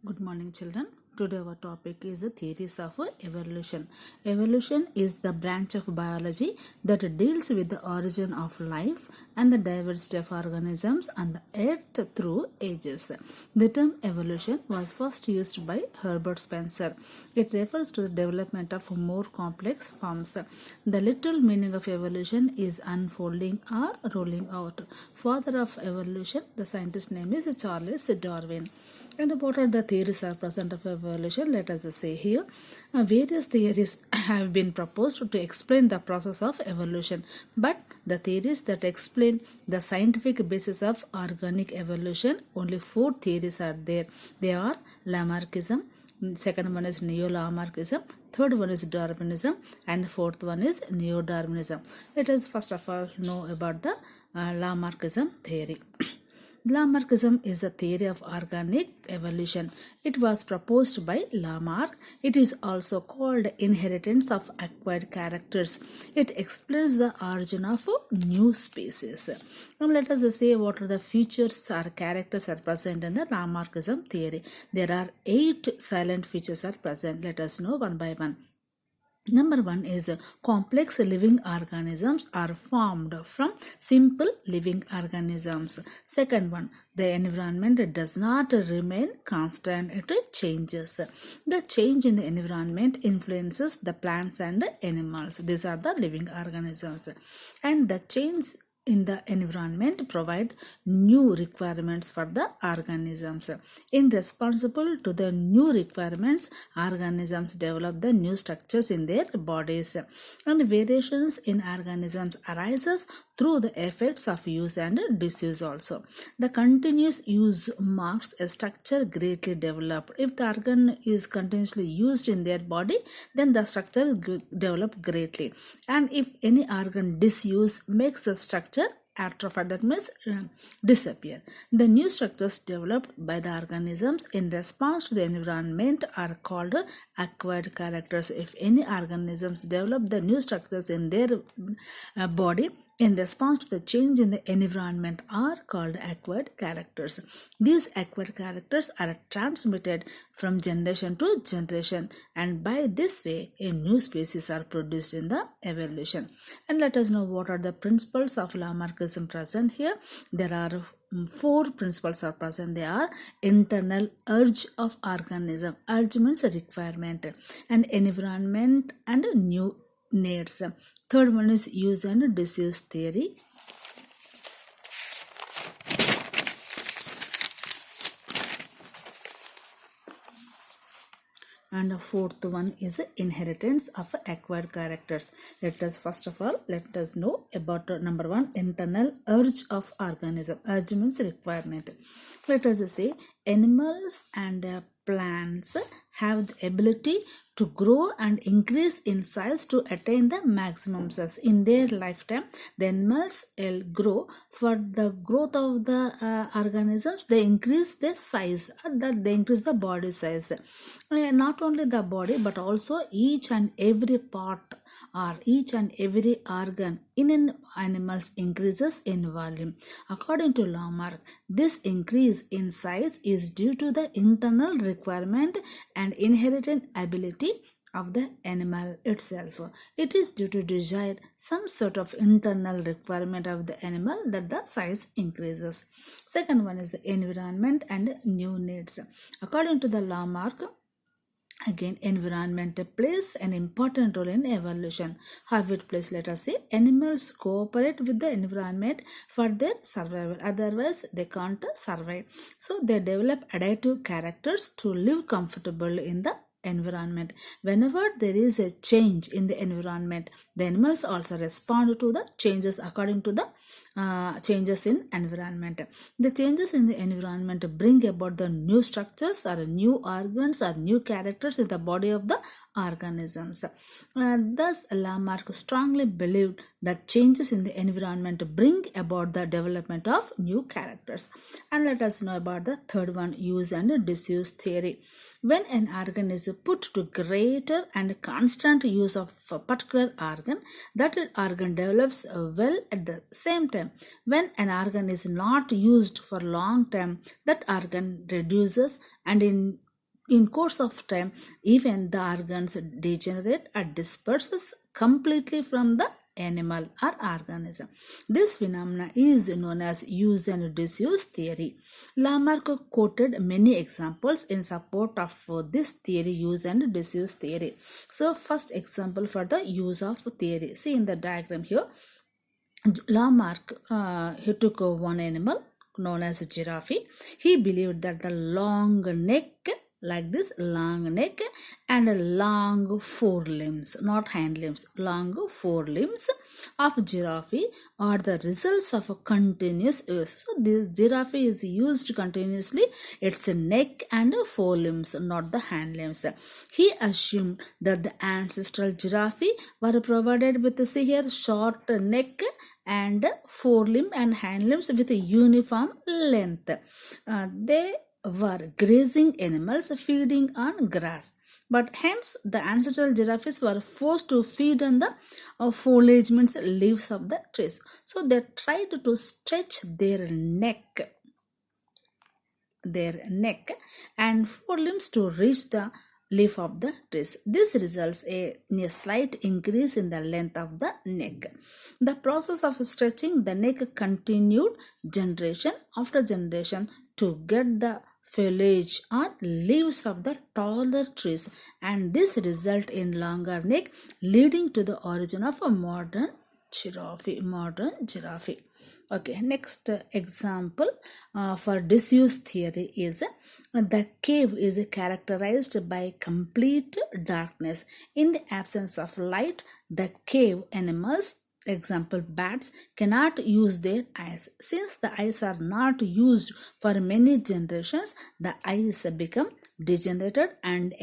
Good morning, children. Today our topic is the theories of evolution. Evolution is the branch of biology that deals with the origin of life and the diversity of organisms on the earth through ages. The term evolution was first used by Herbert Spencer. It refers to the development of more complex forms. The literal meaning of evolution is unfolding or rolling out. Father of evolution, the scientist name is Charles Darwin. And what are the theories are present of evolution? Let us say here. Various theories have been proposed to explain the process of evolution, but the theories that explain the scientific basis of organic evolution, only 4 theories are there. They are Lamarckism, second one is Neo Lamarckism, third one is Darwinism, and fourth one is Neo Darwinism. Let us first of all know about the Lamarckism theory. Lamarckism is a theory of organic evolution. It was proposed by Lamarck. It is also called inheritance of acquired characters. It explains the origin of new species. Now let us say what are the features or characters are present in the Lamarckism theory. There are 8 silent features are present. Let us know one by one. Number 1 is complex living organisms are formed from simple living organisms. Second one, the environment does not remain constant, it changes. The change in the environment influences the plants and animals. These are the living organisms. And the change in the environment provide new requirements for the organisms. In responsible to the new requirements, organisms develop the new structures in their bodies, and variations in organisms arises through the effects of use and disuse also. The continuous use marks a structure greatly developed. If the organ is continuously used in their body, then the structure develop greatly. And if any organ disuse makes the structure atrophy, that means disappear. The new structures developed by the organisms in response to the environment are called acquired characters. If any organisms develop the new structures in their body in response to the change in the environment are called acquired characters. These acquired characters are transmitted from generation to generation, and by this way a new species are produced in the evolution. And let us know what are the principles of Lamarckism present here. There are 4 principles are present. They are internal urge of organism. Urge means requirement, and environment and new needs. Third one is use and disuse theory. And the fourth one is inheritance of acquired characters. Let us first of all let us know about number 1, internal urge of organism. Urge means requirement. Let us say animals and plants have the ability to grow and increase in size to attain the maximum size. In their lifetime, the animals will grow. For the growth of the organisms, they increase their size, that they increase the body size. Not only the body, but also each and every part or each and every organ in an animals increases in volume. According to Lamarck, this increase in size is due to the internal requirement and inherent ability of the animal itself. It is due to desire, some sort of internal requirement of the animal, that the size increases. Second one is the environment and new needs. According to the Lamarck, again, environment plays an important role in evolution. How it plays? Let us say animals cooperate with the environment for their survival. Otherwise, they can't survive. So, they develop adaptive characters to live comfortably in the environment. Whenever there is a change in the environment, the animals also respond to the changes according to the changes in environment. The changes in the environment bring about the new structures or new organs or new characters in the body of the organisms. Thus, Lamarck strongly believed that changes in the environment bring about the development of new characters. And let us know about the third one, use and disuse theory. When an organ is put to greater and constant use of a particular organ, that organ develops well. At the same time, when an organ is not used for long time, that organ reduces, and in in course of time, even the organs degenerate or disperses completely from the animal or organism. This phenomena is known as use and disuse theory. Lamarck quoted many examples in support of this theory, use and disuse theory. So first example for the use of theory. See in the diagram here, Lamarck he took one animal known as a giraffe. He believed that the long neck, like this long neck, and long forelimbs, not hind limbs, long forelimbs of giraffe are the results of a continuous use. So the giraffe is used continuously, its neck and forelimbs, not the hind limbs. He assumed that the ancestral giraffe were provided with, see here, short neck and forelimb and hind limbs with a uniform length. They were grazing animals feeding on grass, but hence the ancestral giraffes were forced to feed on the foliage, means leaves of the trees. So they tried to stretch their neck and forelimbs to reach the leaf of the trees. This results in a slight increase in the length of the neck. The process of stretching the neck continued generation after generation to get the foliage or leaves of the taller trees, and this result in longer neck, leading to the origin of a modern giraffe. Okay, next example for disuse theory is the cave is characterized by complete darkness. In the absence of light, the cave animals, example bats, cannot use their eyes. Since the eyes are not used for many generations, the eyes become degenerated, and in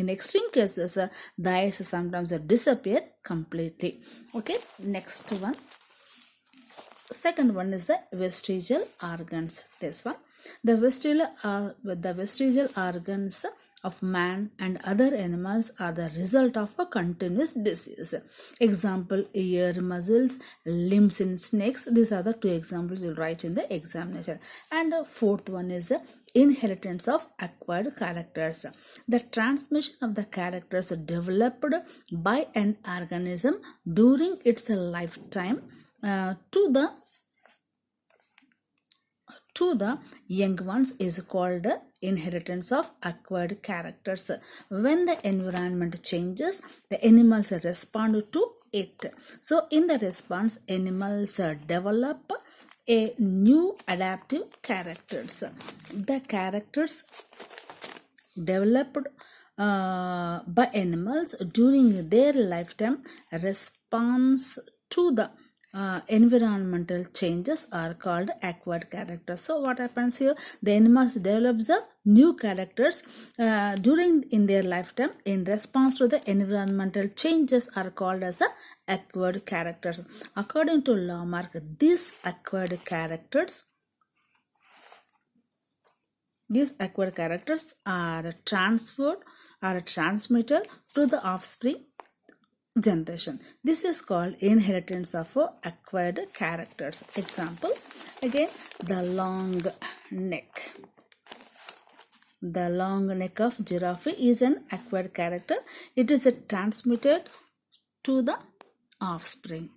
extreme cases the eyes sometimes disappear completely. Okay, next one. Second one is the vestigial organs. This one, the vestigial organs of man and other animals are the result of a continuous disease. Example, ear muscles, limbs in snakes. These are the two examples you'll write in the examination. And fourth one is the inheritance of acquired characters. The transmission of the characters developed by an organism during its lifetime to the young ones is called inheritance of acquired characters. When the environment changes, the animals respond to it. So in the response, animals develop a new adaptive characters. The characters developed by animals during their lifetime response to the environmental changes are called acquired characters. So what happens here? The animals develop the new characters during in their lifetime in response to the environmental changes are called as the acquired characters. According to Lamarck, these acquired characters are transferred or transmitted to the offspring generation. This is called inheritance of acquired characters. Example, again, the long neck. The long neck of giraffe is an acquired character. It is transmitted to the offspring,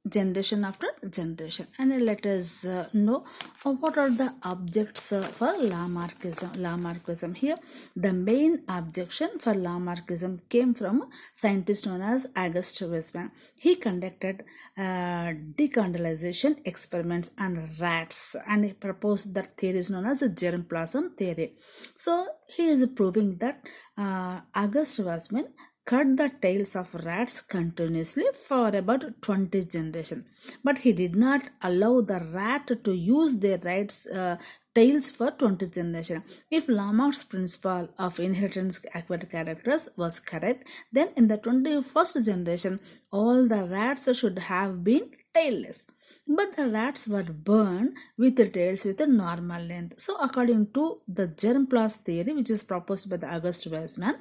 generation after generation. And let us know what are the objects for Lamarckism. Here, the main objection for Lamarckism came from a scientist known as August Weismann. He conducted decondylization experiments on rats, and he proposed that theory is known as the germplasm theory. So he is proving that August Weismann cut the tails of rats continuously for about 20 generations, but he did not allow the rat to use their tails for 20 generations. If Lamarck's principle of inheritance acquired characters was correct, then in the 21st generation all the rats should have been tailless. But the rats were born with the tails with a normal length. So according to the germplasm theory, which is proposed by the August Weismann,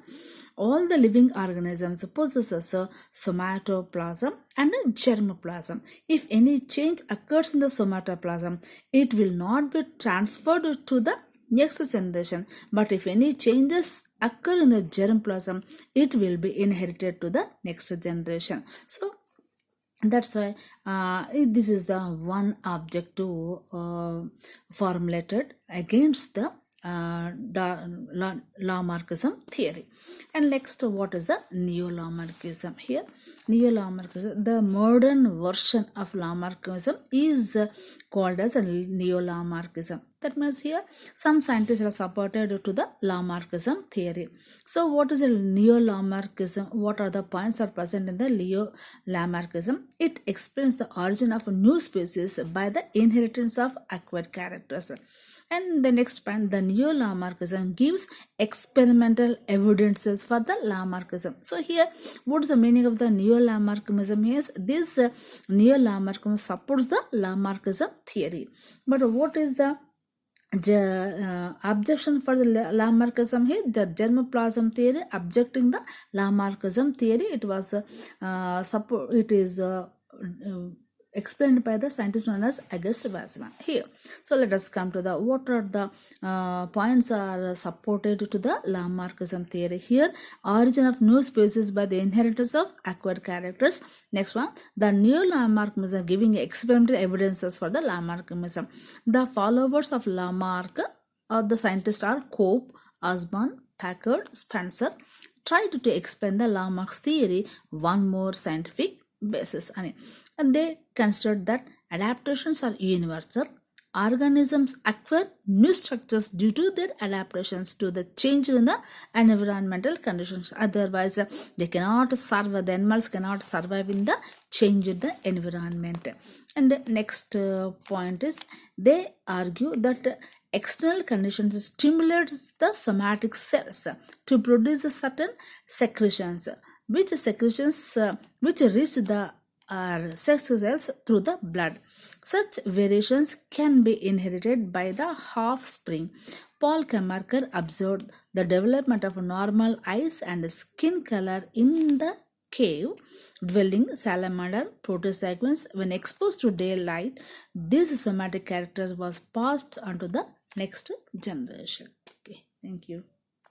all the living organisms possess a somatoplasm and a germplasm. If any change occurs in the somatoplasm, it will not be transferred to the next generation. But if any changes occur in the germplasm, it will be inherited to the next generation. So that's why this is the one objective formulated against the Lamarckism theory. And next, what is the Neo Lamarckism? Here, Neo Lamarckism, the modern version of Lamarckism, is called as a Neo Lamarckism. That means here some scientists are supported to the Lamarckism theory. So what is a Neo Lamarckism? What are the points are present in the Neo Lamarckism? It explains the origin of new species by the inheritance of acquired characters. And the next point, the Neo Lamarckism gives experimental evidences for the Lamarckism. So here, what is the meaning of the Neo Lamarckism? Is this Neo Lamarckism supports the Lamarckism theory. But what is the objection for the Lamarckism here? The germplasm theory objecting the Lamarckism theory. It was explained by the scientist known as Auguste Weismann here. So let us come to the what are the points are supported to the Lamarckism theory here. Origin of new species by the inheritance of acquired characters. Next one, the Neo Lamarckism giving experimental evidences for the Lamarckism. The followers of Lamarck or the scientists are Cope, Osborn, Packard, Spencer tried to explain the Lamarck's theory one more scientific basis, and they considered that adaptations are universal. Organisms acquire new structures due to their adaptations to the change in the environmental conditions. Otherwise, they cannot survive. The animals cannot survive in the change in the environment. And the next point is they argue that external conditions stimulates the somatic cells to produce certain secretions, which reach the sex cells through the blood. Such variations can be inherited by the offspring. Paul Kamarker observed the development of normal eyes and skin color in the cave-dwelling salamander protosequence. When exposed to daylight, this somatic character was passed on to the next generation. Okay, thank you.